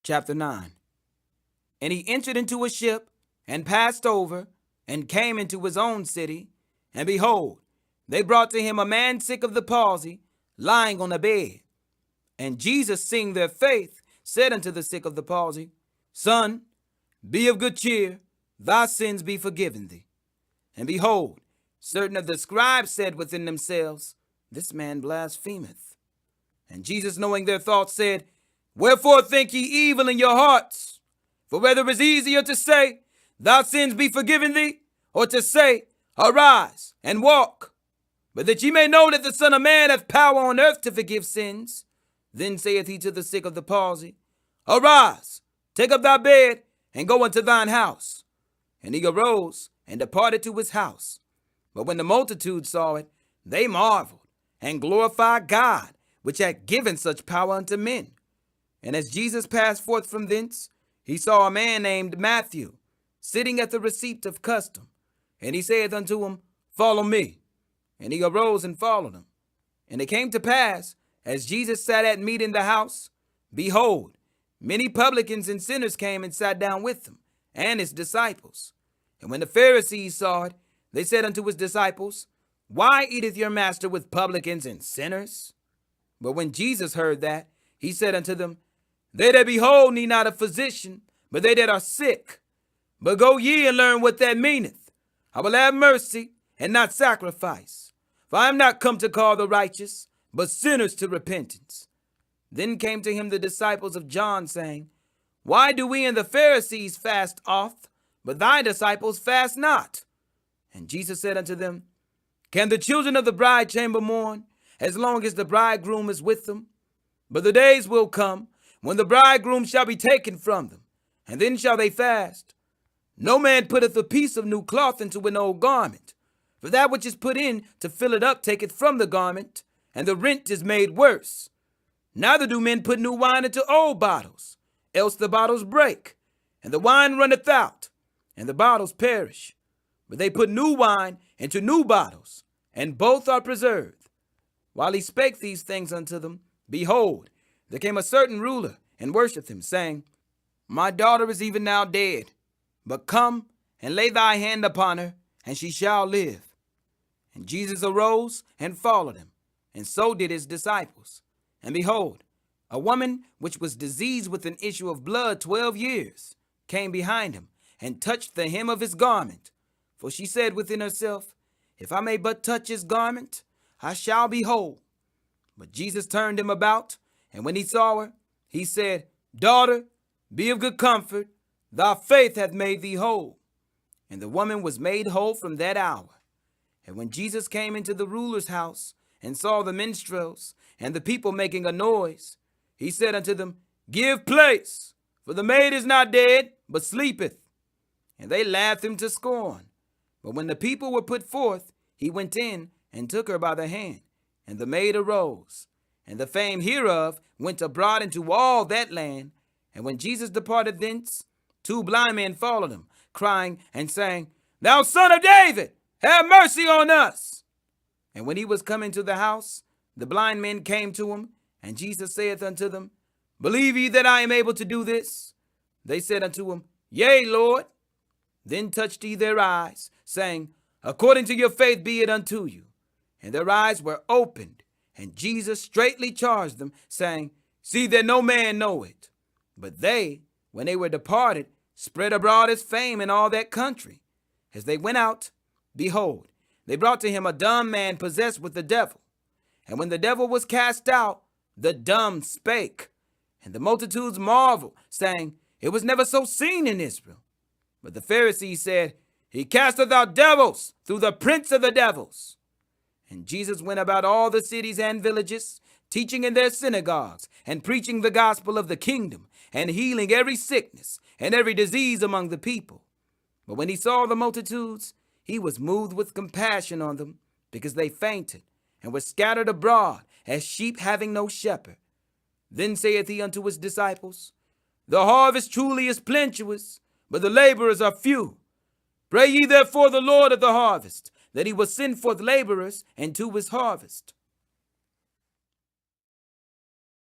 chapter 9. And he entered into a ship and passed over and came into his own city. And behold, they brought to him a man sick of the palsy, lying on a bed. And Jesus, seeing their faith, said unto the sick of the palsy, Son, be of good cheer, thy sins be forgiven thee. And behold, certain of the scribes said within themselves, This man blasphemeth. And Jesus, knowing their thoughts, said, Wherefore think ye evil in your hearts? For whether it is easier to say, Thy sins be forgiven thee, or to say, Arise and walk. But that ye may know that the Son of Man hath power on earth to forgive sins. Then saith he to the sick of the palsy, Arise, take up thy bed, and go unto thine house. And he arose and departed to his house. But when the multitude saw it, they marveled, and glorified God, which had given such power unto men. And as Jesus passed forth from thence, he saw a man named Matthew, sitting at the receipt of custom. And he saith unto him, Follow me. And he arose and followed him. And it came to pass, as Jesus sat at meat in the house, behold, many publicans and sinners came and sat down with him, and his disciples. And when the Pharisees saw it, they said unto his disciples, Why eateth your master with publicans and sinners? But when Jesus heard that, he said unto them, They that behold need not a physician, but they that are sick. But go ye and learn what that meaneth. I will have mercy, and not sacrifice. For I am not come to call the righteous, but sinners to repentance. Then came to him the disciples of John, saying, Why do we and the Pharisees fast oft, but thy disciples fast not? And Jesus said unto them, Can the children of the bride chamber mourn, as long as the bridegroom is with them? But the days will come, when the bridegroom shall be taken from them, and then shall they fast. No man putteth a piece of new cloth into an old garment, for that which is put in to fill it up taketh from the garment, and the rent is made worse. Neither do men put new wine into old bottles, else the bottles break, and the wine runneth out, and the bottles perish. But they put new wine into new bottles, and both are preserved. While he spake these things unto them, behold, there came a certain ruler, and worshipped him, saying, My daughter is even now dead, but come and lay thy hand upon her, and she shall live. And Jesus arose and followed him, and so did his disciples. And behold, a woman which was diseased with an issue of blood 12 years came behind him, and touched the hem of his garment. For she said within herself, If I may but touch his garment, I shall be whole. But Jesus turned him about, and when he saw her, he said, Daughter, be of good comfort, thy faith hath made thee whole. And the woman was made whole from that hour. And when Jesus came into the ruler's house, and saw the minstrels and the people making a noise, he said unto them, Give place, for the maid is not dead, but sleepeth. And they laughed him to scorn. But when the people were put forth, he went in and took her by the hand, and the maid arose. And the fame hereof went abroad into all that land. And when Jesus departed thence, 2 blind men followed him, crying and saying, Thou Son of David, have mercy on us. And when he was come into the house, the blind men came to him, and Jesus saith unto them, Believe ye that I am able to do this? They said unto him, Yea, Lord. Then touched he their eyes, saying, According to your faith be it unto you. And their eyes were opened, and Jesus straitly charged them, saying, See that no man know it. But they, when they were departed, spread abroad his fame in all that country. As they went out, behold, they brought to him a dumb man possessed with the devil. And when the devil was cast out, the dumb spake. And the multitudes marveled, saying, It was never so seen in Israel. But the Pharisees said, He casteth out devils through the prince of the devils. And Jesus went about all the cities and villages, teaching in their synagogues, and preaching the gospel of the kingdom, and healing every sickness and every disease among the people. But when he saw the multitudes, he was moved with compassion on them, because they fainted, and were scattered abroad, as sheep having no shepherd. Then saith he unto his disciples, The harvest truly is plenteous, but the laborers are few. Pray ye therefore the Lord of the harvest, that he will send forth laborers into his harvest.